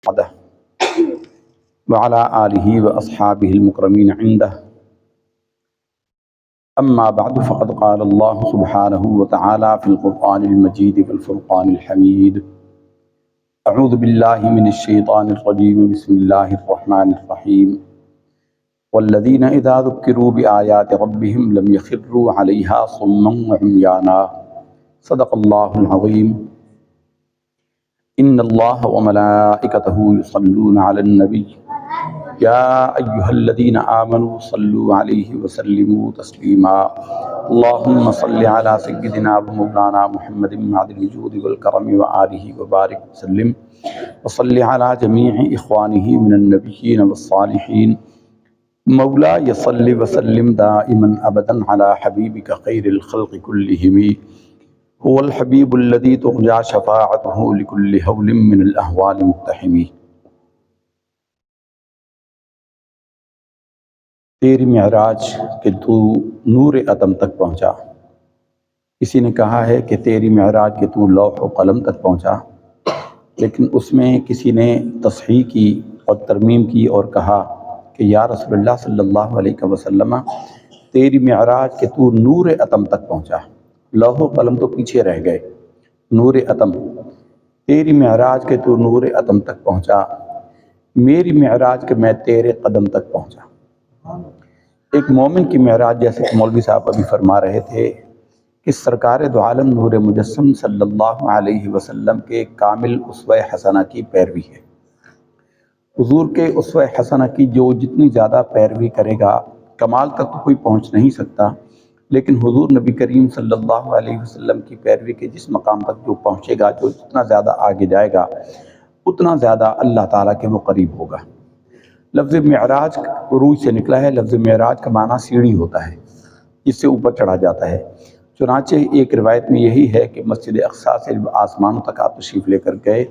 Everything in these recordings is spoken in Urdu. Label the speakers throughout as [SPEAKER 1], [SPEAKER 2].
[SPEAKER 1] بعده وعلى آله وأصحابه المكرمين عنده أما بعد فقد قال الله سبحانه وتعالى في القرآن المجيد والفرقان الحميد أعوذ بالله من الشيطان الرجيم بسم الله الرحمن الرحيم والذين إذا ذكروا بآيات ربهم لم يخروا عليها صما وعميانا صدق الله العظيم إن الله وملائكته يصلون على النبي يا أيها الذين آمنوا صلوا عليه وسلموا تسليما اللهم صل على سيدنا ومولانا محمد معدن الجود والكرم وآله وبارك وسلم وصل على جميع إخوانه من النبيين والصالحين مولاي صل وسلم دائما أبدا على حبيبك خير الخلق كلهم هو الحبيب الذي ترجى شفاعته لكل هول من الأهوال مقتحم تیری معراج کہ تو نور عدم تک پہنچا۔ کسی نے کہا ہے کہ تیری معراج کہ تو لوح و قلم تک پہنچا، لیکن اس میں کسی نے تصحیح کی اور ترمیم کی اور کہا کہ یا رسول اللہ صلی اللہ علیہ وسلم تیری معراج کہ تو نور عدم تک پہنچا، لوح و قلم تو پیچھے رہ گئے، نور عدم، تیری معراج کہ تو نور عدم تک پہنچا، میری معراج کہ میں تیرے قدم تک پہنچا۔ ایک مومن کی معراج، جیسے کہ مولوی صاحب ابھی فرما رہے تھے، کہ سرکار دو عالم نور مجسم صلی اللہ علیہ وسلم کے کامل اسوہ حسنہ کی پیروی ہے۔ حضور کے اسوہ حسنہ کی جو جتنی زیادہ پیروی کرے گا، کمال تک تو کوئی پہنچ نہیں سکتا، لیکن حضور نبی کریم صلی اللہ علیہ وسلم کی پیروی کے جس مقام تک جو پہنچے گا، جو جتنا زیادہ آگے جائے گا، اتنا زیادہ اللہ تعالیٰ کے وہ قریب ہوگا۔ لفظ معراج عروج سے نکلا ہے۔ لفظ معراج کا معنی سیڑھی ہوتا ہے، جس سے اوپر چڑھا جاتا ہے۔ چنانچہ ایک روایت میں یہی ہے کہ مسجد اقصیٰ سے آسمانوں تک آپ تشریف لے کر گئے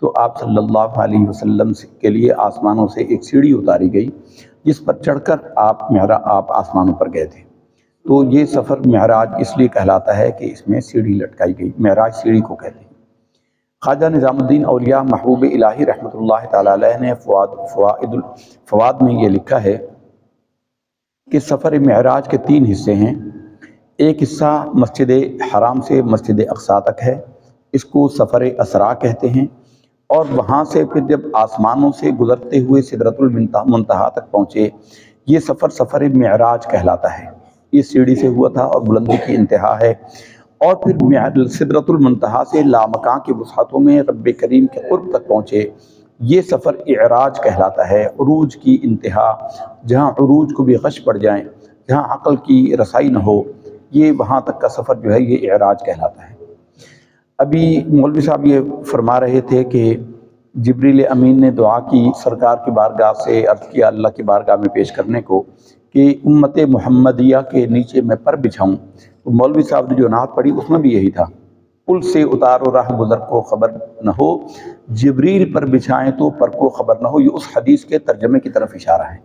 [SPEAKER 1] تو آپ صلی اللہ علیہ وسلم کے لیے آسمانوں سے ایک سیڑھی اتاری گئی، جس پر چڑھ کر آپ آسمانوں پر گئے تھے۔ تو یہ سفر معراج اس لیے کہلاتا ہے کہ اس میں سیڑھی لٹکائی گئی، معراج سیڑھی کو کہتے ہیں۔ خواجہ نظام الدین اولیاء محبوب الہی رحمۃ اللہ تعالی علیہ نے فوائد میں یہ لکھا ہے کہ سفر معراج کے 3 حصے ہیں۔ ایک حصہ مسجد حرام سے مسجد اقصیٰ تک ہے، اس کو سفر اسراء کہتے ہیں، اور وہاں سے پھر جب آسمانوں سے گزرتے ہوئے سدرۃ المنتہا تک پہنچے، یہ سفر معراج کہلاتا ہے۔ یہ سیڑھی سے ہوا تھا اور بلندی کی انتہا ہے، اور پھر سدرۃ المنتہا سے لامکاں کی وسعتوں میں رب کریم کے قرب تک پہنچے، یہ سفر اعراج کہلاتا ہے، عروج کی انتہا، جہاں عروج کو بھی غش پڑ جائیں، جہاں عقل کی رسائی نہ ہو، یہ وہاں تک کا سفر جو ہے یہ اعراج کہلاتا ہے۔ ابھی مولوی صاحب یہ فرما رہے تھے کہ جبریل امین نے دعا کی سرکار کی بارگاہ سے، عرض کیا اللہ کی بارگاہ میں پیش کرنے کو کہ امت محمدیہ کے نیچے میں پر بچھاؤں۔ مولوی صاحب نے جو نعت پڑھی اس میں بھی یہی تھا، پل سے اتارو راہ گزر کو خبر نہ ہو، جبریل پر بچھائیں تو پر کو خبر نہ ہو۔ یہ اس حدیث کے ترجمے کی طرف اشارہ ہے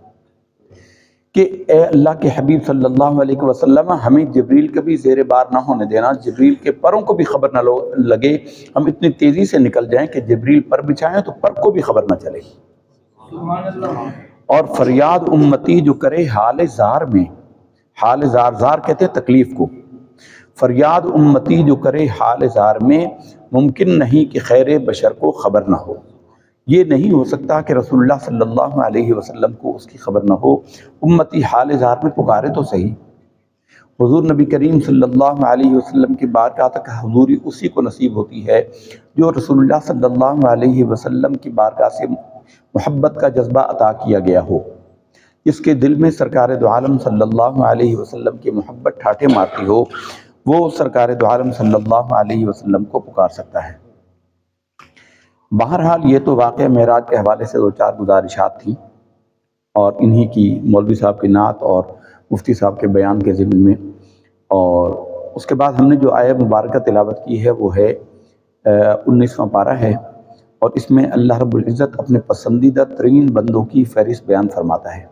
[SPEAKER 1] کہ اے اللہ کے حبیب صلی اللہ علیہ وسلم، ہمیں جبریل کے بھی زیر بار نہ ہونے دینا، جبریل کے پروں کو بھی خبر نہ لگے، ہم اتنی تیزی سے نکل جائیں کہ جبریل پر بچھائیں تو پر کو بھی خبر نہ چلے۔ اور فریاد امتی جو کرے حال زار میں، حال زار کہتے ہیں تکلیف کو، فریاد امتی جو کرے حال زار میں، ممکن نہیں کہ خیر بشر کو خبر نہ ہو۔ یہ نہیں ہو سکتا کہ رسول اللہ صلی اللہ علیہ وسلم کو اس کی خبر نہ ہو۔ امتی حال زار میں پکارے تو صحیح۔ حضور نبی کریم صلی اللہ علیہ وسلم کی بارگاہ تک حضوری اسی کو نصیب ہوتی ہے جو رسول اللہ صلی اللہ علیہ وسلم کی بارگاہ سے محبت کا جذبہ عطا کیا گیا ہو، جس کے دل میں سرکار دو عالم صلی اللہ علیہ وسلم کی محبت ٹھاٹھے مارتی ہو، وہ سرکار دو عالم صلی اللہ علیہ وسلم کو پکار سکتا ہے۔ بہرحال یہ تو واقعہ معراج کے حوالے سے 2-4 گزارشات تھیں، اور انہی کی مولوی صاحب کی نعت اور مفتی صاحب کے بیان کے ضمن میں۔ اور اس کے بعد ہم نے جو آیہ مبارکہ تلاوت کی ہے وہ ہے 19واں پارہ ہے، اور اس میں اللہ رب العزت اپنے پسندیدہ ترین بندوں کی فہرست بیان فرماتا ہے۔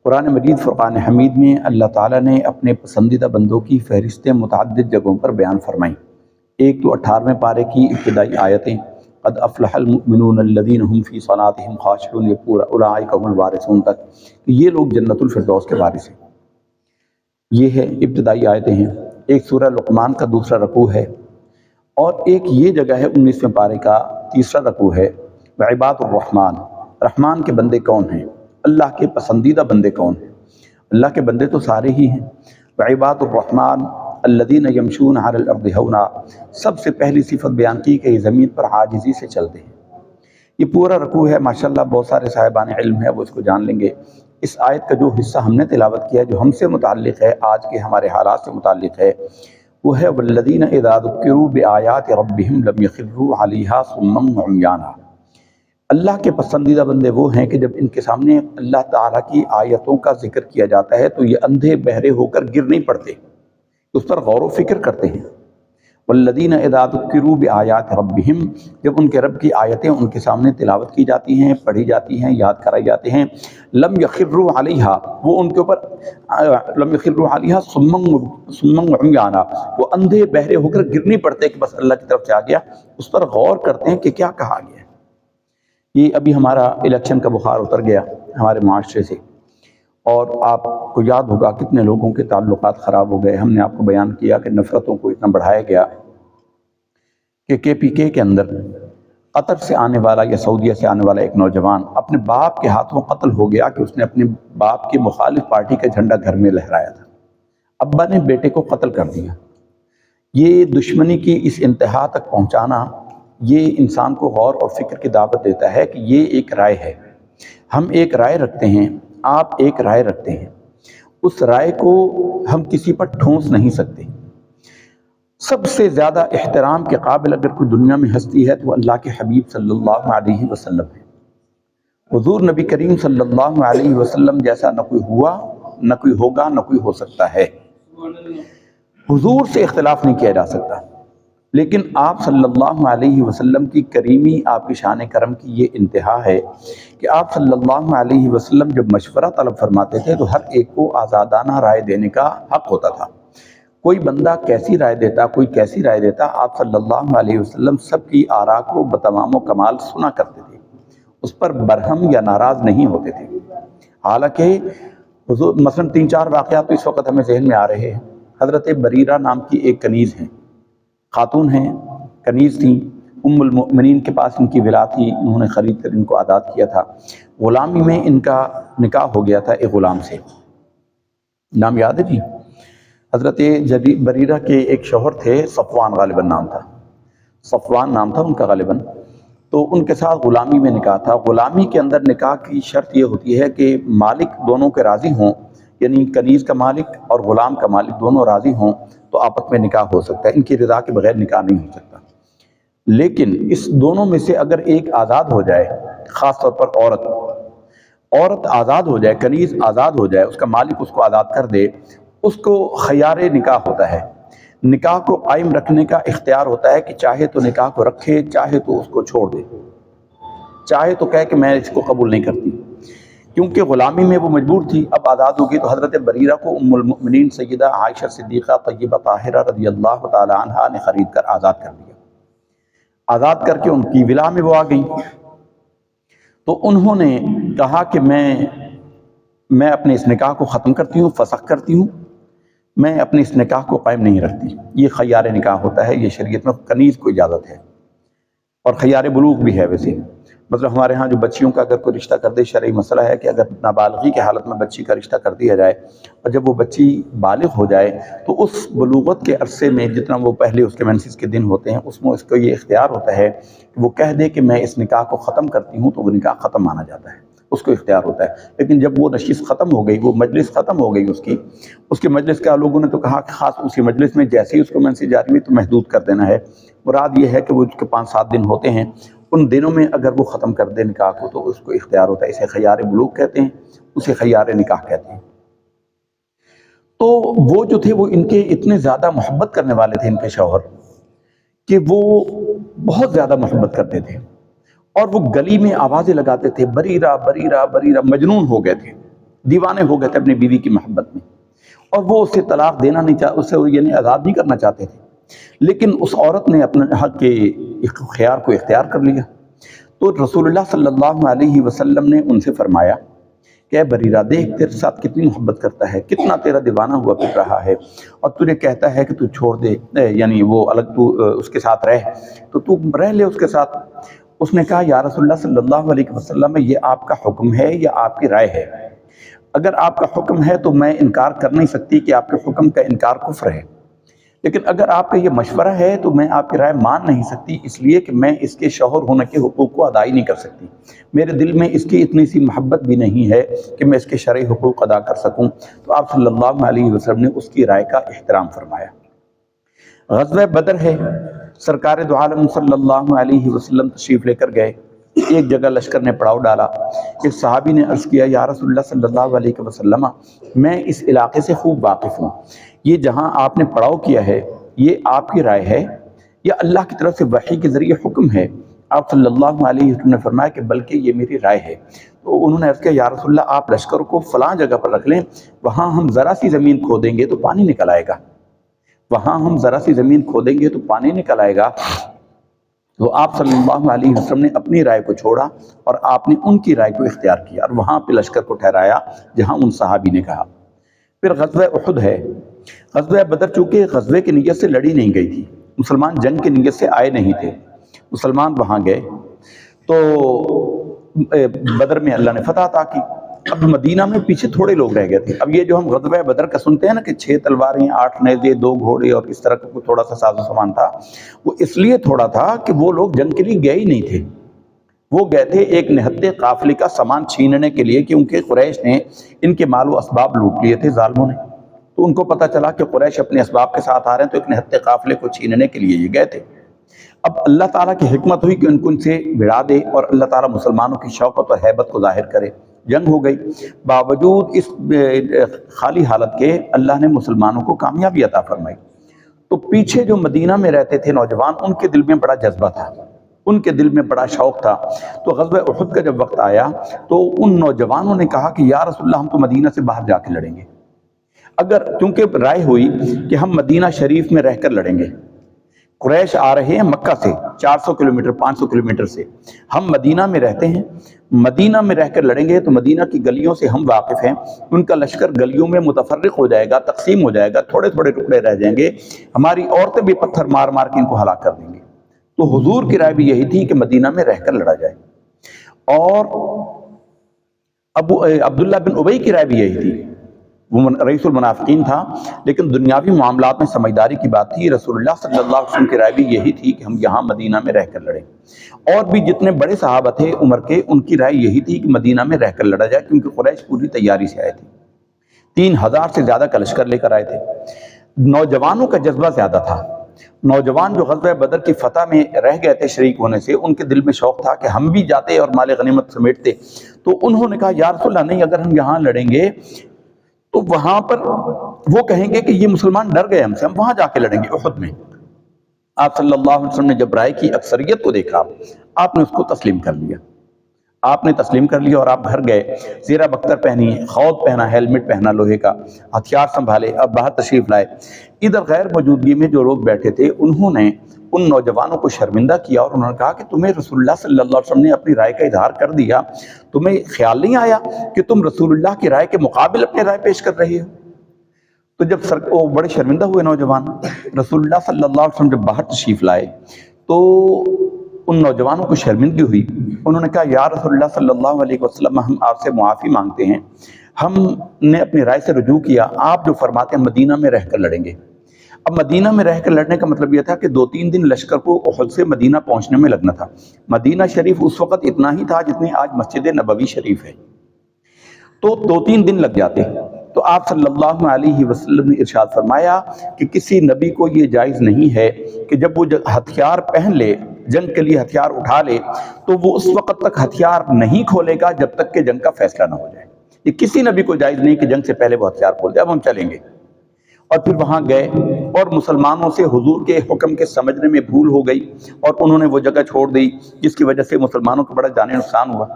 [SPEAKER 1] قرآن مجید فرقان حمید میں اللہ تعالیٰ نے اپنے پسندیدہ بندوں کی فہرستیں متعدد جگہوں پر بیان فرمائیں۔ ایک تو 18ویں پارے کی ابتدائی آیتیں، قد افلح المؤمنون الذین هم فی صلاتهم خاشعون، یہ پورا اولئک هم الوارثون تک، یہ لوگ جنت الفردوس کے وارث ہیں۔ یہ ہے ابتدائی آیتیں ہیں، ایک سورہ لقمان کا دوسرا رکوع ہے، اور ایک یہ جگہ ہے 19ویں پارے کا تیسرا رکوع ہے، وعباد الرحمن، رحمان کے بندے کون ہیں، اللہ کے پسندیدہ بندے کون ہیں؟ اللہ کے بندے تو سارے ہی ہیں۔ وعباد الرحمن الذین یمشون علی الارض ہونا، سب سے پہلی صفت بیان کی کہ یہ زمین پر عاجزی سے چلتے ہیں۔ یہ پورا رکوع ہے، ماشاءاللہ بہت سارے صاحبان علم ہے وہ اس کو جان لیں گے۔ اس آیت کا جو حصہ ہم نے تلاوت کیا جو ہم سے متعلق ہے، آج کے ہمارے حالات سے متعلق ہے، وہ ہے والذین اذا ذکروا بآیات ربہم لم یخروا علیہا صما وعمیانا۔ اللہ کے پسندیدہ بندے وہ ہیں کہ جب ان کے سامنے اللہ تعالیٰ کی آیتوں کا ذکر کیا جاتا ہے تو یہ اندھے بہرے ہو کر گر نہیں پڑتے، اس پر غور و فکر کرتے ہیں۔ والذین اذا ذکروا بآیات ربہم، جب ان کے رب کی آیتیں ان کے سامنے تلاوت کی جاتی ہیں، پڑھی جاتی ہیں، یاد کرائی جاتے ہیں، لم یخروا علیہا، وہ ان کے اوپر لم یخروا علیہا صما وعمیانا، وہ اندھے بہرے ہو کر گر نہیں پڑتے کہ بس اللہ کی طرف سے آ گیا، اس پر غور کرتے ہیں کہ کیا کہا گیا ہے۔ یہ ابھی ہمارا الیکشن کا بخار اتر گیا ہمارے معاشرے سے، اور آپ کو یاد ہوگا کتنے لوگوں کے تعلقات خراب ہو گئے۔ ہم نے آپ کو بیان کیا کہ نفرتوں کو اتنا بڑھایا گیا کہ KPK کے اندر قطر سے آنے والا یا سعودیہ سے آنے والا ایک نوجوان اپنے باپ کے ہاتھوں قتل ہو گیا کہ اس نے اپنے باپ کی مخالف پارٹی کا جھنڈا گھر میں لہرایا تھا۔ ابا نے بیٹے کو قتل کر دیا۔ یہ دشمنی کی اس انتہا تک پہنچانا، یہ انسان کو غور اور فکر کی دعوت دیتا ہے کہ یہ ایک رائے ہے، ہم ایک رائے رکھتے ہیں، آپ ایک رائے رکھتے ہیں، اس رائے کو ہم کسی پر ٹھونس نہیں سکتے۔ سب سے زیادہ احترام کے قابل اگر کوئی دنیا میں ہستی ہے تو اللہ کے حبیب صلی اللہ علیہ وسلم ہے۔ حضور نبی کریم صلی اللہ علیہ وسلم جیسا نہ کوئی ہوا، نہ کوئی ہوگا، نہ کوئی ہو سکتا ہے۔ حضور سے اختلاف نہیں کیا جا سکتا، لیکن آپ صلی اللہ علیہ وسلم کی کریمی، آپ کی شان کرم کی یہ انتہا ہے کہ آپ صلی اللہ علیہ وسلم جب مشورہ طلب فرماتے تھے تو ہر ایک کو آزادانہ رائے دینے کا حق ہوتا تھا۔ کوئی بندہ کیسی رائے دیتا، کوئی کیسی رائے دیتا، آپ صلی اللہ علیہ وسلم سب کی آراء کو بتمام و کمال سنا کرتے تھے، اس پر برہم یا ناراض نہیں ہوتے تھے۔ حالانکہ حضور مثلاً 3-4 واقعات تو اس وقت ہمیں ذہن میں آ رہے ہیں۔ حضرت بریرہ نام کی ایک کنیز ہیں، خاتون ہیں، کنیز تھیں، ام المؤمنین کے پاس ان کی ولا تھی، انہوں نے خرید کر ان کو آزاد کیا تھا۔ غلامی میں ان کا نکاح ہو گیا تھا ایک غلام سے، نام یاد ہے جی؟ حضرت بریرہ کے ایک شوہر تھے، صفوان غالباً نام تھا، صفوان نام تھا ان کا غالباً، تو ان کے ساتھ غلامی میں نکاح تھا۔ غلامی کے اندر نکاح کی شرط یہ ہوتی ہے کہ مالک دونوں کے راضی ہوں، یعنی کنیز کا مالک اور غلام کا مالک دونوں راضی ہوں تو آپس میں نکاح ہو سکتا ہے، ان کی رضا کے بغیر نکاح نہیں ہو سکتا۔ لیکن اس دونوں میں سے اگر ایک آزاد ہو جائے، خاص طور پر عورت آزاد ہو جائے، کنیز آزاد ہو جائے، اس کا مالک اس کو آزاد کر دے، اس کو خیار نکاح ہوتا ہے۔ نکاح کو قائم رکھنے کا اختیار ہوتا ہے کہ چاہے تو نکاح کو رکھے، چاہے تو اس کو چھوڑ دے، چاہے تو کہے کہ میں اس کو قبول نہیں کرتی، کیونکہ غلامی میں وہ مجبور تھی۔ اب آزاد ہوگی تو حضرت بریرہ کو ام المؤمنین سیدہ عائشہ صدیقہ طیبہ طاہرہ رضی اللہ تعالی عنہا نے خرید کر آزاد کر دیا۔ آزاد کر کے ان کی ولا میں وہ آ گئی، تو انہوں نے کہا کہ میں اپنے اس نکاح کو ختم کرتی ہوں، فسخ کرتی ہوں، میں اپنے اس نکاح کو قائم نہیں رکھتی۔ یہ خیار نکاح ہوتا ہے، یہ شریعت میں کنیز کو اجازت ہے، اور خیار بلوغ بھی ہے۔ ویسے مطلب ہمارے ہاں جو بچیوں کا اگر کوئی رشتہ کر دے، شرعی مسئلہ ہے کہ اگر نابالغی کی حالت میں بچی کا رشتہ کر دیا جائے اور جب وہ بچی بالغ ہو جائے تو اس بلوغت کے عرصے میں جتنا وہ پہلے اس کے مینسس کے دن ہوتے ہیں، اس میں اس کو یہ اختیار ہوتا ہے کہ وہ کہہ دے کہ میں اس نکاح کو ختم کرتی ہوں، تو وہ نکاح ختم مانا جاتا ہے، اس کو اختیار ہوتا ہے۔ لیکن جب وہ نشست ختم ہو گئی، وہ مجلس ختم ہو گئی اس کے مجلس کا لوگوں نے تو کہا کہ خاص اسی مجلس میں جیسے ہی اس کو منسی جاری ہوئی تو محدود کر دینا ہے۔ مراد یہ ہے کہ وہ اس کے 5-7 دن ہوتے ہیں، ان دنوں میں اگر وہ ختم کر دے نکاح کو تو اس کو اختیار ہوتا ہے۔ اسے خیار بلوغ کہتے ہیں، اسے خیار نکاح کہتے ہیں۔ تو وہ جو تھے وہ ان کے اتنے زیادہ محبت کرنے والے تھے، ان کے شوہر، کہ وہ بہت زیادہ محبت کرتے تھے، اور وہ گلی میں آوازیں لگاتے تھے، بریرہ بریرہ بریرہ، مجنون ہو گئے تھے، دیوانے ہو گئے تھے اپنی بیوی کی محبت میں، اور وہ اسے طلاق دینا نہیں چاہتے، اسے یعنی آزاد نہیں کرنا چاہتے تھے۔ لیکن اس عورت نے اپنے حق کے خیار کو اختیار کر لیا۔ تو رسول اللہ صلی اللہ علیہ وسلم نے ان سے فرمایا کہ اے بریرہ، دیکھ تیرے ساتھ کتنی محبت کرتا ہے، کتنا تیرا دیوانہ ہوا پھر رہا ہے، اور تجھے کہتا ہے کہ تو چھوڑ دے، یعنی وہ الگ تو اس کے ساتھ رہ، تو تو رہ لے اس کے ساتھ۔ اس نے کہا یا رسول اللہ صلی اللہ علیہ وسلم، یہ آپ کا حکم ہے یا آپ کی رائے ہے؟ اگر آپ کا حکم ہے تو میں انکار کر نہیں سکتی کہ آپ کے حکم کا انکار کفر ہے، لیکن اگر آپ کا یہ مشورہ ہے تو میں آپ کی رائے مان نہیں سکتی، اس لیے کہ میں اس کے شوہر ہونے کے حقوق کو ادا ہی نہیں کر سکتی، میرے دل میں اس کی اتنی سی محبت بھی نہیں ہے کہ میں اس کے شرعی حقوق ادا کر سکوں۔ تو آپ صلی اللہ علیہ وسلم نے اس کی رائے کا احترام فرمایا۔ غزوہ بدر ہے، سرکار دو عالم صلی اللہ علیہ وسلم تشریف لے کر گئے، ایک جگہ لشکر نے پڑاؤ ڈالا۔ ایک صحابی نے عرض کیا یا رسول اللہ صلی اللہ علیہ وسلم، میں اس علاقے سے خوب واقف ہوں، یہ جہاں آپ نے پڑاؤ کیا ہے یہ آپ کی رائے ہے یا اللہ کی طرف سے وحی کے ذریعے حکم ہے؟ آپ صلی اللہ علیہ وسلم نے فرمایا کہ بلکہ یہ میری رائے ہے۔ تو انہوں نے عرض کیا یا رسول اللہ، آپ لشکر کو فلاں جگہ پر رکھ لیں، وہاں ہم ذرا سی زمین کھودیں گے تو پانی نکل آئے گا، وہاں ہم ذرا سی زمین کھودیں گے تو پانی نکل آئے گا۔ تو آپ صلی اللہ علیہ وسلم نے اپنی رائے کو چھوڑا اور آپ نے ان کی رائے کو اختیار کیا اور وہاں پہ لشکر کو ٹھہرایا جہاں ان صحابی نے کہا۔ پھر غزوہ احد ہے۔ غزوہ بدر چونکہ غزوے کی نیت سے لڑی نہیں گئی تھی، مسلمان جنگ کی نیت سے آئے نہیں تھے، مسلمان وہاں گئے تو بدر میں اللہ نے فتح عطا کی۔ اب مدینہ میں پیچھے تھوڑے لوگ رہ گئے تھے۔ اب یہ جو ہم غزوہ بدر کا سنتے ہیں نا کہ 6 تلواریں، 8 نیزے، 2 گھوڑے اور اس طرح کا تھوڑا سا ساز و سامان تھا، وہ اس لیے تھوڑا تھا کہ وہ لوگ جنگ کے لیے گئے ہی نہیں تھے، وہ گئے تھے ایک نہتے قافلے کا سامان چھیننے کے لیے، کیونکہ قریش نے ان کے مال و اسباب لوٹ لیے تھے ظالموں نے۔ تو ان کو پتہ چلا کہ قریش اپنے اسباب کے ساتھ آ رہے ہیں، تو ایک نہتے قافلے کو چھیننے کے لیے یہ گئے تھے۔ اب اللہ تعالیٰ کی حکمت ہوئی کہ ان سے بھڑا دے اور اللہ تعالیٰ مسلمانوں کی شوکت اور ہیبت کو ظاہر کرے۔ جنگ ہو گئی، باوجود اس خالی حالت کے اللہ نے مسلمانوں کو کامیابی عطا فرمائی۔ تو پیچھے جو مدینہ میں رہتے تھے نوجوان، ان کے دل میں بڑا جذبہ تھا، ان کے دل میں بڑا شوق تھا۔ تو غزوہ احد کا جب وقت آیا تو ان نوجوانوں نے کہا کہ یا رسول اللہ، ہم تو مدینہ سے باہر جا کے لڑیں گے، اگر کیونکہ رائے ہوئی کہ ہم مدینہ شریف میں رہ کر لڑیں گے، قریش آ رہے ہیں مکہ سے 400 کلومیٹر 500 کلومیٹر سے، ہم مدینہ میں رہتے ہیں، مدینہ میں رہ کر لڑیں گے تو مدینہ کی گلیوں سے ہم واقف ہیں، ان کا لشکر گلیوں میں متفرق ہو جائے گا، تقسیم ہو جائے گا، تھوڑے تھوڑے ٹکڑے رہ جائیں گے، ہماری عورتیں بھی پتھر مار مار کے ان کو ہلاک کر دیں گے۔ تو حضور کی رائے بھی یہی تھی کہ مدینہ میں رہ کر لڑا جائے، اور عبداللہ بن ابی کی رائے بھی یہی تھی، وہ رئیس المنافقین تھا، لیکن دنیاوی معاملات میں سمجھداری کی بات تھی۔ رسول اللہ صلی اللہ علیہ وسلم کی رائے بھی یہی تھی کہ ہم یہاں مدینہ میں رہ کر لڑیں، اور بھی جتنے بڑے صحابہ تھے عمر کے، ان کی رائے یہی تھی کہ مدینہ میں رہ کر لڑا جائے، کیونکہ قریش پوری تیاری سے آئے تھے، 3000 سے زیادہ کا لشکر لے کر آئے تھے۔ نوجوانوں کا جذبہ زیادہ تھا، نوجوان جو غزوہ بدر کی فتح میں رہ گئے تھے شریک ہونے سے، ان کے دل میں شوق تھا کہ ہم بھی جاتے اور مال غنیمت سمیٹتے۔ تو انہوں نے کہا یا رسول اللہ، نہیں، اگر ہم یہاں لڑیں گے تو وہاں پر وہ کہیں گے کہ یہ مسلمان ڈر گئے ہم سے، ہم وہاں جا کے لڑیں گے احد میں۔ آپ صلی اللہ علیہ وسلم نے جب رائے کی اکثریت کو دیکھا، آپ نے اس کو تسلیم کر لیا، آپ نے تسلیم کر لیا اور آپ گھر گئے، زیرہ بختر پہنی، خود پہنا، ہیلمٹ پہنا لوہے کا، ہتھیار سنبھالے، اب باہر تشریف لائے۔ ادھر غیر موجودگی میں جو لوگ بیٹھے تھے انہوں نے ان نوجوانوں کو شرمندہ کیا اور انہوں نے کہا کہ تمہیں رسول اللہ صلی اللہ علیہ وسلم نے اپنی رائے کا اظہار کر دیا، تمہیں خیال نہیں آیا کہ تم رسول اللہ کی رائے کے مقابل اپنی رائے پیش کر رہی ہو؟ تو جب وہ بڑے شرمندہ ہوئے نوجوان، رسول اللہ صلی اللہ علیہ وسلم جب باہر تشریف لائے تو ان نوجوانوں کو شرمندگی ہوئی، انہوں نے کہا یا رسول اللہ صلی اللہ علیہ وسلم، ہم آپ سے معافی مانگتے ہیں، ہم نے اپنی رائے سے رجوع کیا، آپ جو فرماتے ہیں مدینہ میں رہ کر لڑیں گے۔ اب مدینہ میں رہ کر لڑنے کا مطلب یہ تھا کہ 2-3 دن لشکر کو احد سے مدینہ پہنچنے میں لگنا تھا۔ مدینہ شریف اس وقت اتنا ہی تھا جتنی آج مسجد نبوی شریف ہے، تو 2-3 دن لگ جاتے۔ تو آپ صلی اللہ علیہ وسلم نے ارشاد فرمایا کہ کسی نبی کو یہ جائز نہیں ہے کہ جب وہ ہتھیار پہن لے، جنگ کے لیے ہتھیار اٹھا لے، تو وہ اس وقت تک ہتھیار نہیں کھولے گا جب تک کہ جنگ کا فیصلہ نہ ہو جائے۔ یہ کسی نبی کو جائز نہیں کہ جنگ سے پہلے وہ ہتھیار کھول دے، اب ہم چلیں گے۔ اور پھر وہاں گئے اور مسلمانوں سے حضور کے حکم کے سمجھنے میں بھول ہو گئی اور انہوں نے وہ جگہ چھوڑ دی، جس کی وجہ سے مسلمانوں کو بڑا جانی نقصان ہوا۔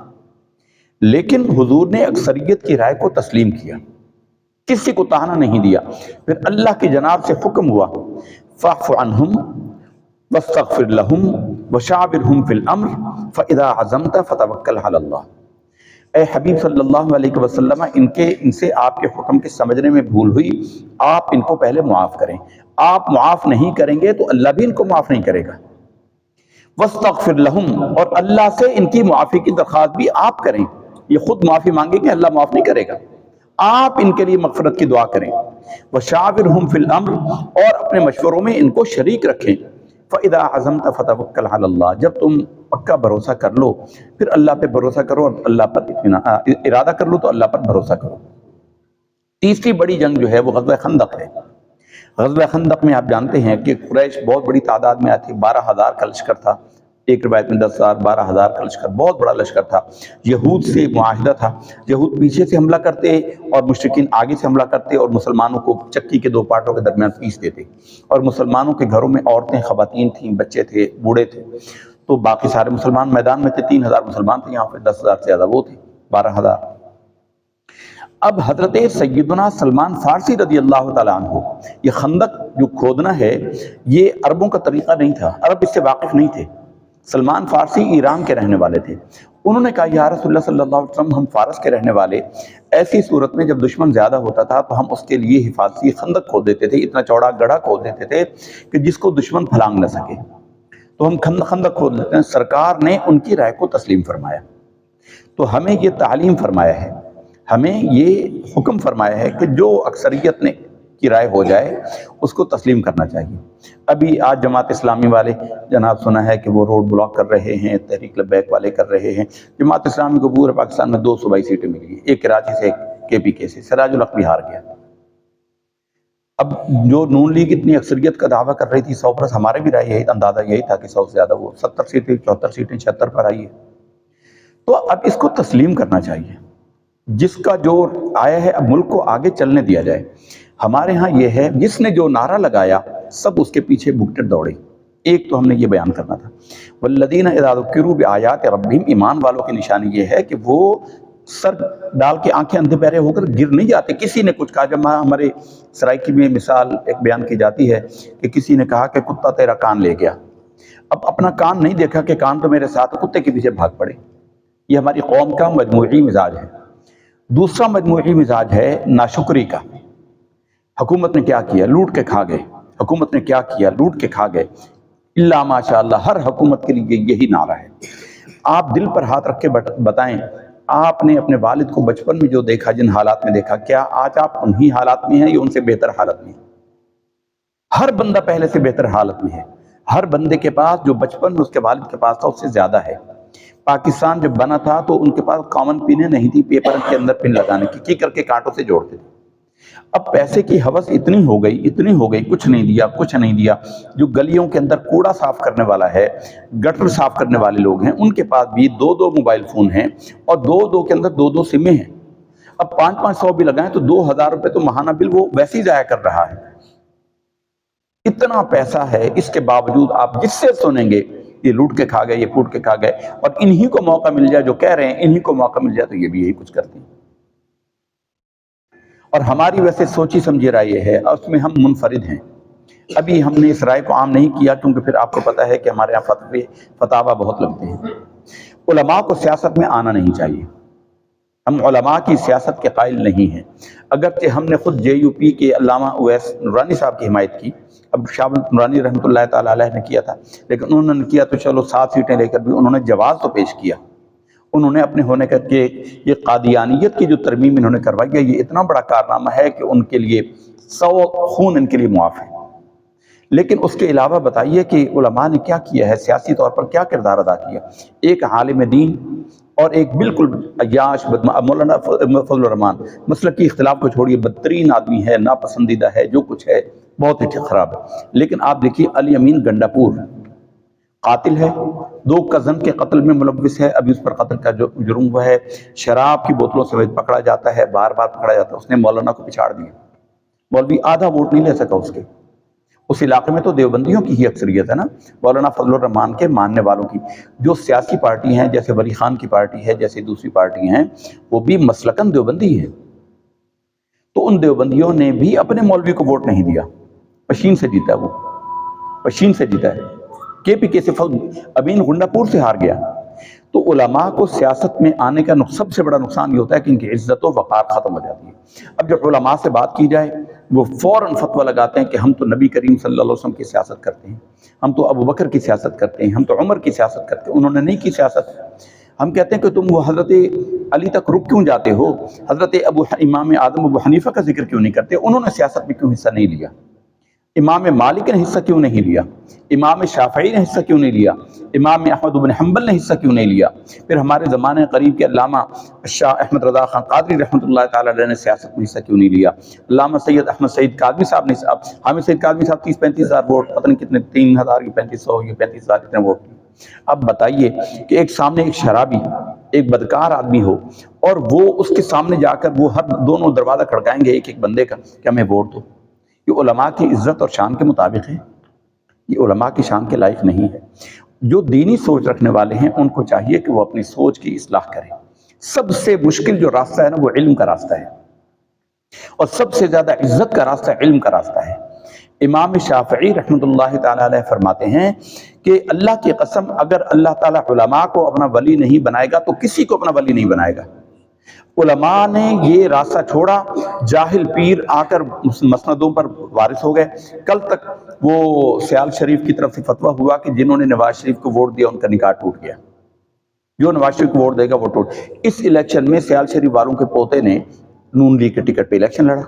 [SPEAKER 1] لیکن حضور نے اکثریت کی رائے کو تسلیم کیا، کسی کو طعنہ نہیں دیا۔ پھر اللہ کی جناب سے حکم ہوا، فاعف عنہم واستغفر لہم وشاورہم فی الامر فاذا عزمت فتوکل علی اللہ۔ اے حبیب صلی اللہ علیہ وسلم، ان سے آپ کے حکم کے سمجھنے میں بھول ہوئی، آپ ان کو پہلے معاف کریں۔ آپ معاف نہیں کریں گے تو اللہ بھی ان کو معاف نہیں کرے گا۔ واستغفر لہم، اور اللہ سے ان کی معافی کی درخواست بھی آپ کریں۔ یہ خود معافی مانگیں گے، اللہ معاف نہیں کرے گا، آپ ان کے لیے مغفرت کی دعا کریں۔ وشاورہم فی الامر، اور اپنے مشوروں میں ان کو شریک رکھیں۔ فاذا عزمت فتوکل علی اللہ، جب تم پکا بھروسہ کر لو پھر اللہ پہ بھروسہ کرو، اور اللہ پر ارادہ کر لو تو اللہ پر بھروسہ کرو۔ تیسری بڑی جنگ جو ہے وہ غزوہ خندق ہے۔ غزوہ خندق میں آپ جانتے ہیں کہ قریش بہت بڑی تعداد میں آئی تھی، 12,000 کا لشکر تھا، ایک روایت میں 10,000 12,000 کا لشکر، بہت بڑا لشکر تھا۔ یہود سے معاہدہ تھا، یہود پیچھے سے حملہ کرتے اور مشرکین آگے سے حملہ کرتے، اور مسلمانوں کو چکی کے دو پارٹوں کے درمیان پیس دیتے، اور مسلمانوں کے گھروں میں عورتیں، خواتین تھیں، بچے تھے، بوڑھے تھے، تو باقی سارے مسلمان میدان میں تھے۔ 3,000 مسلمان تھے، یہاں پہ 10,000 سے زیادہ وہ تھے، 12,000۔ اب حضرت سیدنا سلمان فارسی رضی اللہ تعالیٰ عنہ، یہ خندق جو کھودنا ہے یہ عربوں کا طریقہ نہیں تھا، عرب اس سے واقف نہیں تھے۔ سلمان فارسی ایران کے رہنے والے تھے، انہوں نے کہا یا رسول اللہ صلی اللہ علیہ وسلم، ہم فارس کے رہنے والے، ایسی صورت میں جب دشمن زیادہ ہوتا تھا تو ہم اس کے لیے حفاظتی خندق کھود دیتے تھے، اتنا چوڑا گڑھا کھود دیتے تھے کہ جس کو دشمن پھلانگ نہ سکے، تو ہم خندق کھود لیتے ہیں۔ سرکار نے ان کی رائے کو تسلیم فرمایا، تو ہمیں یہ تعلیم فرمایا ہے، ہمیں یہ حکم فرمایا ہے کہ جو اکثریت نے کی رائے ہو جائے اس کو تسلیم کرنا چاہیے۔ ابھی آج جماعت اسلامی والے جناب سنا ہے کہ وہ روڈ بلاک کر رہے ہیں، تحریک لبیک والے کر رہے ہیں۔ جماعت اسلامی کو پورے پاکستان میں 2 صوبائی سیٹیں مل گئی، ایک کراچی سے، ایک KPK سے، سراج الحق بھی ہار گیا۔ اب جو نون لیگ اتنی اکثریت کا دعویٰ کر رہی تھی 100+، ہمارے بھی رائے یہی اندازہ یہی تھا کہ 100 سے زیادہ، وہ 70 سیٹیں، 74 سیٹیں، 76 پر آئی ہے۔ تو اب اس کو تسلیم کرنا چاہیے، جس کا جو آیا ہے اب ملک کو آگے چلنے دیا جائے۔ ہمارے ہاں یہ ہے، جس نے جو نعرہ لگایا سب اس کے پیچھے بھگٹے دوڑے۔ ایک تو ہم نے یہ بیان کرنا تھا، والذین اذا ذکروا بآیات ربہم، ایمان والوں کی نشانی یہ ہے کہ وہ سر ڈال کے آنکھیں اندھے بہرے ہو کر گر نہیں جاتے۔ کسی نے کچھ کہا، جب ہمارے سرائکی میں مثال ایک بیان کی جاتی ہے کہ کسی نے کہا کہ کتا تیرا کان لے گیا، اب اپنا کان نہیں دیکھا کہ کان تو میرے ساتھ، کتے کے پیچھے بھاگ پڑے۔ یہ ہماری قوم کا مجموعی مزاج ہے۔ دوسرا مجموعی مزاج ہے ناشکری کا۔ حکومت نے کیا کیا؟ لوٹ کے کھا گئے۔ حکومت نے کیا کیا؟ لوٹ کے کھا گئے۔ اللہ ماشاء اللہ، ہر حکومت کے لیے یہی نعرہ ہے۔ آپ دل پر ہاتھ رکھ کے بتائیں، آپ نے اپنے والد کو بچپن میں جو دیکھا، جن حالات میں دیکھا، کیا آج آپ انہی حالات میں ہیں یا ان سے بہتر حالت میں ہیں؟ ہر بندہ پہلے سے بہتر حالت میں ہے۔ ہر بندے کے پاس جو بچپن میں اس کے والد کے پاس تھا اس سے زیادہ ہے۔ پاکستان جب بنا تھا تو ان کے پاس کامن پینیں نہیں تھی، پیپر کے اندر پن لگانے کی کر کے کانٹوں سے جوڑتے تھے۔ اب پیسے کی ہوس اتنی ہو گئی، کچھ نہیں دیا۔ جو گلیوں کے اندر کوڑا صاف کرنے والا ہے، گٹر صاف کرنے والے لوگ ہیں، ان کے پاس بھی 2 موبائل فون ہیں، اور 2 کے اندر 2 سمیں ہیں۔ اب 500 بھی لگائیں تو 2,000 روپے تو ماہانہ بل وہ ویسے ہی ضائع کر رہا ہے۔ اتنا پیسہ ہے، اس کے باوجود آپ جس سے سنیں گے یہ لوٹ کے کھا گئے، یہ پھوٹ کے کھا گئے، اور انہی کو موقع مل جائے، جو کہہ رہے ہیں انہی کو موقع مل جائے تو یہ بھی یہی کچھ کرتے ہیں۔ اور ہماری ویسے سوچی سمجھی رائے یہ ہے، اور اس میں ہم منفرد ہیں۔ ابھی ہم نے اس رائے کو عام نہیں کیا کیونکہ پھر آپ کو پتہ ہے کہ ہمارے یہاں فتاویٰ بہت لگتے ہیں۔ علماء کو سیاست میں آنا نہیں چاہیے، ہم علماء کی سیاست کے قائل نہیں ہیں۔ اگرچہ ہم نے خود JUP کے علامہ اویس نورانی صاحب کی حمایت کی، اب شاہ نورانی رحمۃ اللہ تعالیٰ علیہ نے کیا تھا، لیکن انہوں نے کیا تو چلو 7 سیٹیں لے کر بھی انہوں نے جواز تو پیش کیا۔ انہوں نے اپنے ہونے کا کہ یہ قادیانیت کی جو ترمیم انہوں نے کروائی ہے، یہ اتنا بڑا کارنامہ ہے کہ ان کے لیے 100 خون ان کے لیے معاف ہے۔ لیکن اس کے علاوہ بتائیے کہ علماء نے کیا کیا ہے، سیاسی طور پر کیا کردار ادا کیا۔ ایک عالم دین اور ایک بالکل عیاش مولانا فضل الرحمان، مسلک کی اختلاف کو چھوڑیے، بدترین آدمی ہے، ناپسندیدہ ہے، جو کچھ ہے بہت ہی خراب ہے۔ لیکن آپ دیکھیے علی امین گنڈا پور قاتل ہے، 2 کزن کے قتل میں ملوث ہے، ابھی اس پر قتل کا جو جرم ہوا ہے، شراب کی بوتلوں سے پکڑا جاتا ہے، بار بار پکڑا جاتا ہے۔ اس نے مولانا کو پچھاڑ دیا، مولوی آدھا ووٹ نہیں لے سکا اس کے۔ اس علاقے میں تو دیوبندیوں کی ہی اکثریت ہے نا، مولانا فضل الرحمان کے ماننے والوں کی۔ جو سیاسی پارٹی ہیں جیسے ولی خان کی پارٹی ہے، جیسے دوسری پارٹی ہیں، وہ بھی مسلکن دیوبندی ہے، تو ان دیوبندیوں نے بھی اپنے مولوی کو ووٹ نہیں دیا، مشین سے جیتا وہ۔ پشین سے جیتا ہے، KPK سے ابین گنڈا پور سے ہار گیا۔ تو علماء کو سیاست میں آنے کا سب سے بڑا نقصان یہ ہوتا ہے کہ ان کی عزت و وقار ختم ہو جاتی ہے۔ اب جب علماء سے بات کی جائے وہ فوراً فتویٰ لگاتے ہیں کہ ہم تو نبی کریم صلی اللہ علیہ وسلم کی سیاست کرتے ہیں، ہم تو ابو بکر کی سیاست کرتے ہیں، ہم تو عمر کی سیاست کرتے ہیں، انہوں نے نہیں کی سیاست۔ ہم کہتے ہیں کہ تم وہ حضرت علی تک رک کیوں جاتے ہو، حضرت امام اعظم ابو حنیفہ کا ذکر کیوں نہیں کرتے، انہوں نے سیاست میں کیوں حصہ نہیں لیا، امام مالک نے حصہ کیوں نہیں لیا، امام شافعی نے حصہ کیوں نہیں لیا، امام احمد بن حنبل نے حصہ کیوں نہیں لیا، پھر ہمارے زمانے قریب کے علامہ شاہ احمد رضا خان قادری رحمۃ اللہ تعالیٰ علیہ نے سیاست میں حصہ کیوں نہیں لیا، علامہ سید احمد سعید کاظمی صاحب نے، حامد سعید کاظمی صاحب 30-35 ہزار ووٹ، پتہ نہیں کتنے، 3000 کی 3500 یا 35,000 کتنے ووٹ کی۔ اب بتائیے کہ ایک سامنے ایک شرابی، ایک بدکار آدمی ہو، اور وہ اس کے سامنے جا کر وہ ہر دونوں دروازہ کھڑکائیں گے ایک ایک بندے کا کہ ہمیں ووٹ دو۔ یہ علماء کی عزت اور شان کے مطابق ہے، یہ علماء کی شان کے لائق نہیں ہے۔ جو دینی سوچ رکھنے والے ہیں ان کو چاہیے کہ وہ اپنی سوچ کی اصلاح کریں۔ سب سے مشکل جو راستہ ہے نا وہ علم کا راستہ ہے، اور سب سے زیادہ عزت کا راستہ علم کا راستہ ہے۔ امام شافعی رحمۃ اللہ تعالیٰ علیہ فرماتے ہیں کہ اللہ کی قسم اگر اللہ تعالیٰ علماء کو اپنا ولی نہیں بنائے گا تو کسی کو اپنا ولی نہیں بنائے گا۔ علماء نے یہ راستہ چھوڑا، جاہل پیر آ کر مسندوں پر وارث ہو گئے۔ کل تک وہ سیال شریف کی طرف سے فتویٰ ہوا کہ جنہوں نے نواز شریف کو ووٹ دیا ان کا نکاح ٹوٹ گیا، جو نواز شریف کو ووٹ دے گا وہ ٹوٹ۔ اس الیکشن میں سیال شریف والوں کے پوتے نے نون لیگ کے ٹکٹ پہ الیکشن لڑا۔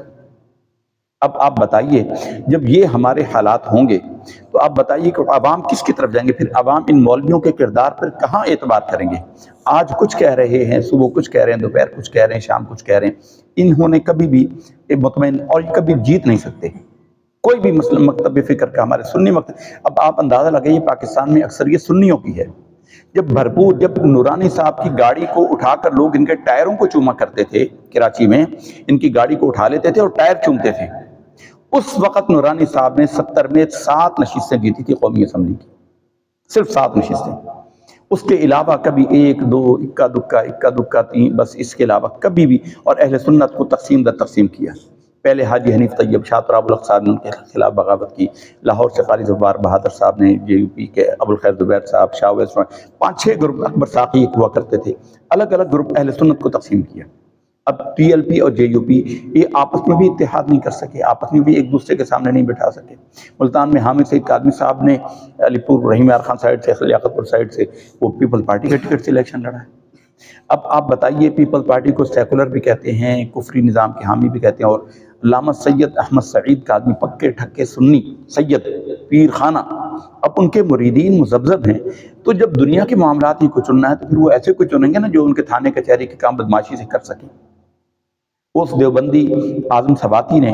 [SPEAKER 1] اب آپ بتائیے جب یہ ہمارے حالات ہوں گے تو آپ بتائیے کہ عوام کس کی طرف جائیں گے؟ پھر عوام ان مولویوں کے کردار پر کہاں اعتبار کریں گے؟ آج کچھ کہہ رہے ہیں، صبح کچھ کہہ رہے ہیں، دوپہر کچھ کہہ رہے ہیں، شام کچھ کہہ رہے ہیں، انہوں نے کبھی بھی مطمئن اور کبھی جیت نہیں سکتے کوئی بھی مسئلہ مکتب فکر کا۔ ہمارے سنی مکتب، اب آپ اندازہ لگائیے پاکستان میں اکثریت سنیوں کی ہے۔ جب نورانی صاحب کی گاڑی کو اٹھا کر لوگ ان کے ٹائروں کو چوما کرتے تھے، کراچی میں ان کی گاڑی کو اٹھا لیتے تھے اور ٹائر چومتے تھے، اس وقت نورانی صاحب نے 70 میں 7 نشستیں جیتی تھی قومی اسمبلی کی، صرف 7 نشستیں۔ اس کے علاوہ کبھی 1 2 اکا دکا 3، بس اس کے علاوہ کبھی بھی، اور اہل سنت کو تقسیم در تقسیم کیا۔ پہلے حاجی حنیف طیب، شاہ تراب الحق صاحب نے ان کے خلاف بغاوت کی، لاہور سے قاری زوار بہادر صاحب نے، JUP کے ابو الخیر زبیر صاحب، شاہ ویس، 5-6 گروپ، اکبر ساقی ہوا کرتے تھے، الگ الگ گروپ اہل سنت کو تقسیم کیا۔ اب TLP اور JUP یہ آپس میں بھی اتحاد نہیں کر سکے، آپس میں بھی ایک دوسرے کے سامنے نہیں بٹھا سکے۔ ملتان میں حامد سعید کاظمی صاحب نے علی پور رحیم یار خان سائڈ سے، لیاقت پور سائڈ سے، وہ پیپل پارٹی کے ٹکٹ سے الیکشن لڑا ہے۔ اب آپ بتائیے پیپل پارٹی کو سیکولر بھی کہتے ہیں، کفری نظام کے حامی بھی کہتے ہیں، اور علامہ سید احمد سعید کاظمی پکے ٹھکے سنی سید پیر خانہ، اب ان کے مریدین مذبذب ہیں، تو جب دنیا کے معاملات ہی کو چننا ہے تو پھر وہ ایسے کو چنیں گے نا جو ان کے تھانے کچہری کے کام بدماشی سے کر سکیں۔ اس دیوبندی اعظم سواتی نے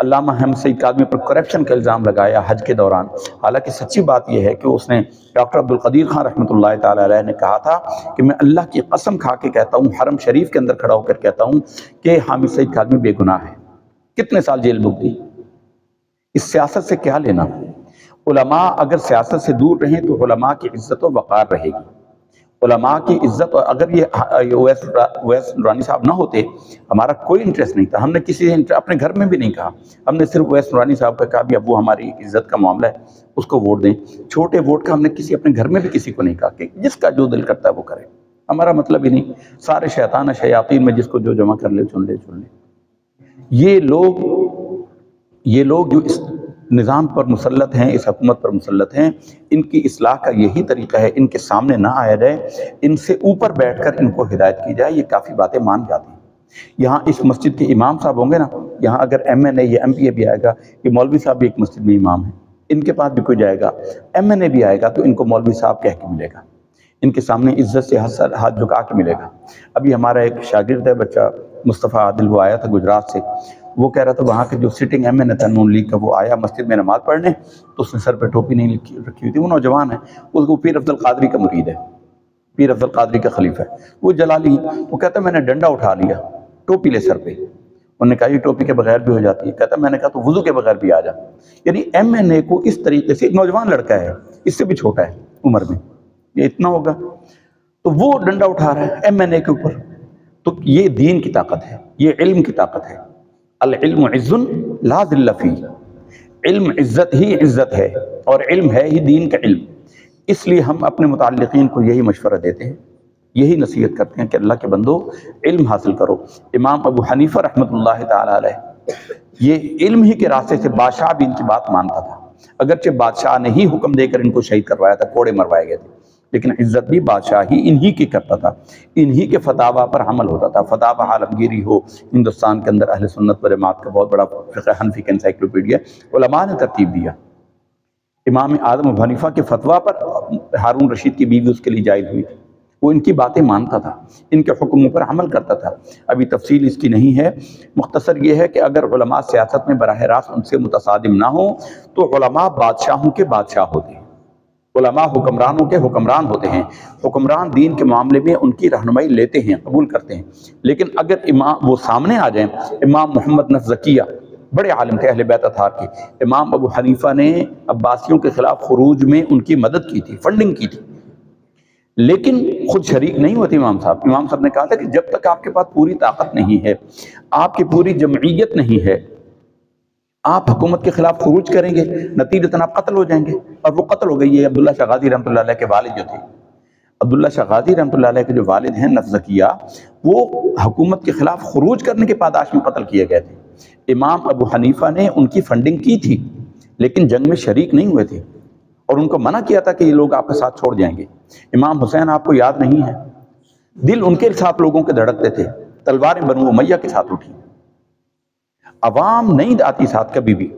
[SPEAKER 1] علامہ احمد سعید کاظمی پر کرپشن کا الزام لگایا حج کے دوران، حالانکہ سچی بات یہ ہے کہ اس نے ڈاکٹر عبدالقدیر خان رحمۃ اللہ تعالیٰ علیہ نے کہا تھا کہ میں اللہ کی قسم کھا کے کہتا ہوں، حرم شریف کے اندر کھڑا ہو کر کہتا ہوں کہ حامد سعید کاظمی بے گناہ ہے۔ کتنے سال جیل بھگتی؟ اس سیاست سے کیا لینا؟ علماء اگر سیاست سے دور رہیں تو علماء کی عزت و وقار رہے گی، علماء کی عزت۔ اور اگر یہ اویس نورانی صاحب نہ ہوتے، ہمارا کوئی انٹرسٹ نہیں تھا، ہم نے کسی سے اپنے گھر میں بھی نہیں کہا، ہم نے صرف اویس نورانی صاحب کا کہا بھی اب وہ ہماری عزت کا معاملہ ہے، اس کو ووٹ دیں۔ چھوٹے ووٹ کا ہم نے اپنے گھر میں بھی کسی کو نہیں کہا کہ جس کا جو دل کرتا ہے وہ کرے، ہمارا مطلب ہی نہیں، سارے شیطان شیاطین میں جس کو جو جمع کر لے چن لے۔ یہ لوگ جو اس نظام پر مسلط ہیں، اس حکومت پر مسلط ہیں، ان کی اصلاح کا یہی طریقہ ہے، ان کے سامنے نہ آیا جائے، ان سے اوپر بیٹھ کر ان کو ہدایت کی جائے، یہ کافی باتیں مان جاتی ہیں۔ یہاں اس مسجد کے امام صاحب ہوں گے نا، یہاں اگر MNA یا MPA بھی آئے گا، یہ مولوی صاحب بھی ایک مسجد میں امام ہیں، ان کے پاس بھی کوئی جائے گا، MNA بھی آئے گا تو ان کو مولوی صاحب کہہ کے ملے گا، ان کے سامنے عزت سے ہاتھ جھکا کے ملے گا۔ ابھی ہمارا ایک شاگرد ہے بچہ مصطفیٰ عادل، وہ آیا تھا گجرات سے، وہ کہہ رہا تھا وہاں کے جو سٹنگ MNA تھا نون لیگ کا، وہ آیا مسجد میں نماز پڑھنے تو اس نے سر پہ ٹوپی نہیں رکھی ہوئی تھی، وہ نوجوان ہے، اس کو پیر افضل قادری کا مرید ہے، پیر افضل قادری کا خلیفہ ہے، وہ جلالی، وہ کہتا ہے میں نے ڈنڈا اٹھا لیا، ٹوپی لے سر پہ۔ انہوں نے کہا یہ ٹوپی کے بغیر بھی ہو جاتی ہے، کہتا میں نے کہا تو وضو کے بغیر بھی آ جا۔ یعنی MNA کو اس طریقے سے، ایک نوجوان لڑکا ہے، اس سے بھی چھوٹا ہے عمر میں، یہ اتنا ہوگا، تو وہ ڈنڈا اٹھا رہا ہے MNA کے اوپر۔ تو یہ دین کی طاقت ہے، یہ علم کی طاقت ہے۔ العلم عز لا ذل فیہ، علم عزت ہی عزت ہے، اور علم ہے ہی دین کا علم۔ اس لیے ہم اپنے متعلقین کو یہی مشورہ دیتے ہیں، یہی نصیحت کرتے ہیں کہ اللہ کے بندو علم حاصل کرو۔ امام ابو حنیفہ رحمۃ اللہ تعالی علیہ یہ علم ہی کے راستے سے، بادشاہ بھی ان کی بات مانتا تھا، اگرچہ بادشاہ نے ہی حکم دے کر ان کو شہید کروایا تھا، کوڑے مروائے گئے تھے، لیکن عزت بھی بادشاہ ہی انہی کی کرتا تھا، انہی کے فتاویٰ پر عمل ہوتا تھا۔ فتاویٰ عالمگیری ہو، ہندوستان کے اندر اہل سنت والجماعت کا بہت بڑا فقہ حنفی کا انسائکلوپیڈیا علماء نے ترتیب دیا۔ امام اعظم ابو حنیفہ کے فتویٰ پر ہارون رشید کی بیوی اس کے لیے جائز ہوئی تھی، وہ ان کی باتیں مانتا تھا، ان کے حکموں پر عمل کرتا تھا۔ ابھی تفصیل اس کی نہیں ہے، مختصر یہ ہے کہ اگر علماء سیاست میں براہ راست ان سے متصادم نہ ہوں تو علماء بادشاہوں کے بادشاہ ہوتے ہیں، علماء حکمرانوں کے حکمران ہوتے ہیں۔ حکمران دین کے معاملے میں ان کی رہنمائی لیتے ہیں، قبول کرتے ہیں، لیکن اگر امام وہ سامنے آ جائیں، امام محمد نفس زکیہ بڑے عالم تھے اہل بیت اطہار کے، امام ابو حنیفہ نے عباسیوں کے خلاف خروج میں ان کی مدد کی تھی، فنڈنگ کی تھی، لیکن خود شریک نہیں ہوتے امام صاحب۔ امام صاحب نے کہا تھا کہ جب تک آپ کے پاس پوری طاقت نہیں ہے، آپ کی پوری جمعیت نہیں ہے، آپ حکومت کے خلاف خروج کریں گے، نتیجتاً آپ قتل ہو جائیں گے۔ اور وہ قتل ہو گئی ہے۔ عبداللہ شاہ غازی رحمۃ اللہ علیہ کے والد جو تھے، عبداللہ شاہ غازی رحمۃ اللہ علیہ کے جو والد ہیں نفس زکیہ، وہ حکومت کے خلاف خروج کرنے کے پاداش میں قتل کیے گئے تھے۔ امام ابو حنیفہ نے ان کی فنڈنگ کی تھی، لیکن جنگ میں شریک نہیں ہوئے تھے، اور ان کو منع کیا تھا کہ یہ لوگ آپ کے ساتھ چھوڑ جائیں گے۔ امام حسین آپ کو یاد نہیں ہے، دل ان کے ساتھ لوگوں کے دھڑکتے تھے، تلواریں بنو امیہ کے ساتھ اٹھی، عوام نہیں آتی ساتھ کبھی بھی،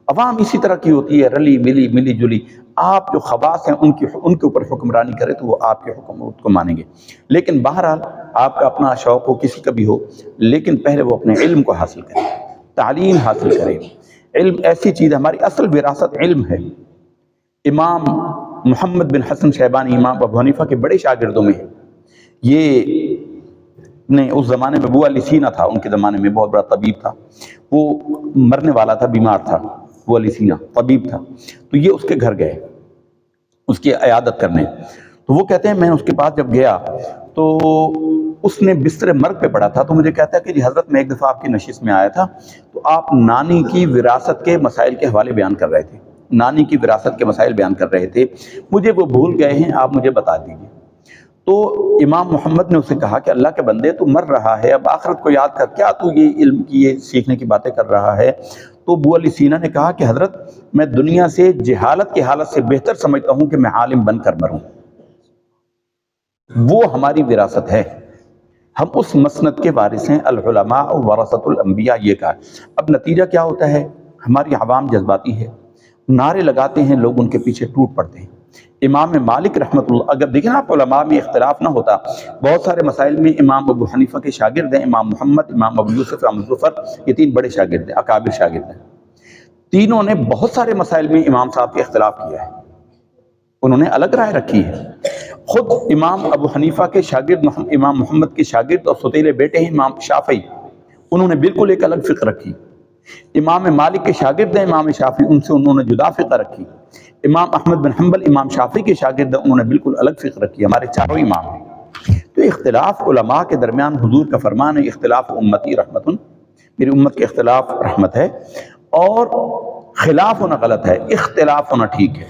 [SPEAKER 1] عوام اسی طرح کی ہوتی ہے، رلی ملی ملی جلی۔ آپ جو خواص ہیں ان کے اوپر حکمرانی کرے تو وہ آپ کے حکم کو مانیں گے، لیکن بہرحال آپ کا اپنا شوق ہو، کسی کا بھی ہو، لیکن پہلے وہ اپنے علم کو حاصل کرے، تعلیم حاصل کرے۔ علم ایسی چیز ہے، ہماری اصل وراثت علم ہے۔ امام محمد بن حسن شیبانی امام ابو حنیفہ کے بڑے شاگردوں میں ہے۔ یہ نے اس زمانے میں ابو علی سینا تھا، ان کے زمانے میں بہت بڑا طبیب تھا، وہ مرنے والا تھا، بیمار تھا، ابو علی سینا طبیب تھا، تو یہ اس کے گھر گئے اس کی عیادت کرنے۔ تو وہ کہتے ہیں میں اس کے پاس جب گیا تو اس نے بستر مرگ پہ پڑا تھا، تو مجھے کہتا ہے کہ جی حضرت میں ایک دفعہ آپ کی نشست میں آیا تھا تو آپ نانی کی وراثت کے مسائل کے حوالے بیان کر رہے تھے، نانی کی وراثت کے مسائل بیان کر رہے تھے، مجھے وہ بھول گئے ہیں، آپ مجھے بتا دیجیے۔ تو امام محمد نے اسے کہا کہ اللہ کے بندے تو مر رہا ہے، اب آخرت کو یاد کر کیا تو یہ علم کی یہ سیکھنے کی باتیں کر رہا ہے؟ تو ابو علی سینا نے کہا کہ حضرت میں دنیا سے جہالت کی حالت سے بہتر سمجھتا ہوں کہ میں عالم بن کر مروں، وہ ہماری وراثت ہے، ہم اس مسند کے وارث ہیں، العلماء ورثۃ الانبیاء، یہ کہا۔ اب نتیجہ کیا ہوتا ہے؟ ہماری عوام جذباتی ہے، نعرے لگاتے ہیں، لوگ ان کے پیچھے ٹوٹ پڑتے ہیں۔ امام مالک رحمۃ اللہ، اگر دیکھیں نا آپ علماء میں اختلاف نہ ہوتا، بہت سارے مسائل میں امام ابو حنیفہ کے شاگرد ہیں، امام محمد، امام ابو یوسف، امام ظفر، یہ تین بڑے شاگرد ہیں، اکابر شاگرد ہیں، تینوں نے بہت سارے مسائل میں امام صاحب کے اختلاف کیا ہے، انہوں نے الگ رائے رکھی ہے۔ خود امام ابو حنیفہ کے شاگرد امام محمد کے شاگرد اور ستیلے بیٹے ہیں امام شافعی، انہوں نے بالکل ایک الگ فقہ رکھی۔ امام مالک کے شاگرد ہیں امام شافعی، ان سے انہوں نے جدا فقہ رکھی۔ امام احمد بن حنبل امام شافعی کے شاگرد ہیں، انہوں نے بالکل الگ فقہ رکھی، ہمارے چاروں امام ہیں۔ تو اختلاف علماء کے درمیان، حضور کا فرمان ہے اختلاف امتی رحمت، میری امت کے اختلاف رحمت ہے، اور خلاف ہونا غلط ہے، اختلاف ہونا ٹھیک ہے،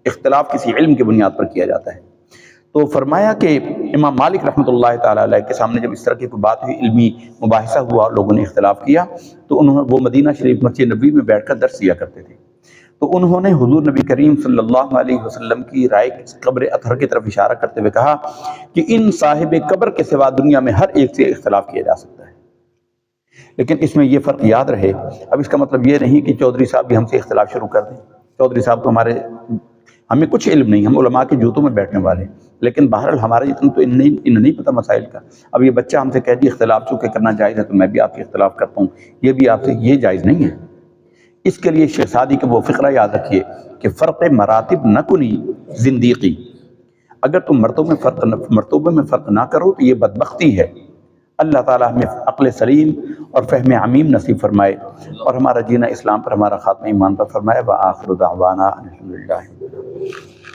[SPEAKER 1] اختلاف کسی علم کی بنیاد پر کیا جاتا ہے۔ تو فرمایا کہ امام مالک رحمۃ اللہ تعالیٰ علیہ کے سامنے جب اس طرح کی کوئی بات ہوئی، علمی مباحثہ ہوا اور لوگوں نے اختلاف کیا، تو وہ مدینہ شریف مسجد نبوی میں بیٹھ کر درس دیا کرتے تھے، تو انہوں نے حضور نبی کریم صلی اللہ علیہ وسلم کی رائے قبر اطہر کی طرف اشارہ کرتے ہوئے کہا کہ ان صاحب قبر کے سوا دنیا میں ہر ایک سے اختلاف کیا جا سکتا ہے، لیکن اس میں یہ فرق یاد رہے، اب اس کا مطلب یہ نہیں کہ چودھری صاحب بھی ہم سے اختلاف شروع کر دیں، چودھری صاحب تو ہمیں کچھ علم نہیں، ہم علماء کے جوتوں میں بیٹھنے والے، لیکن بہرحال ہمارے اتنا تو انہیں نہیں پتہ مسائل کا۔ اب یہ بچہ ہم سے کہہ دی اختلاف چونکہ کرنا جائز ہے تو میں بھی آپ کے اختلاف کرتا ہوں، یہ بھی آپ سے یہ جائز نہیں ہے۔ اس کے لیے شیخ سعدی کا وہ فقرہ یاد رکھیے کہ فرق مراتب نہ کنی زندیقی، اگر تم مرتبے میں فرق نہ کرو تو یہ بدبختی ہے۔ اللہ تعالیٰ ہمیں عقل سلیم اور فہم عمیم نصیب فرمائے، اور ہمارا جینا اسلام پر، ہمارا خاتمہ ایمان پر فرمائے۔ وآخر دعوانا الحمدللہ۔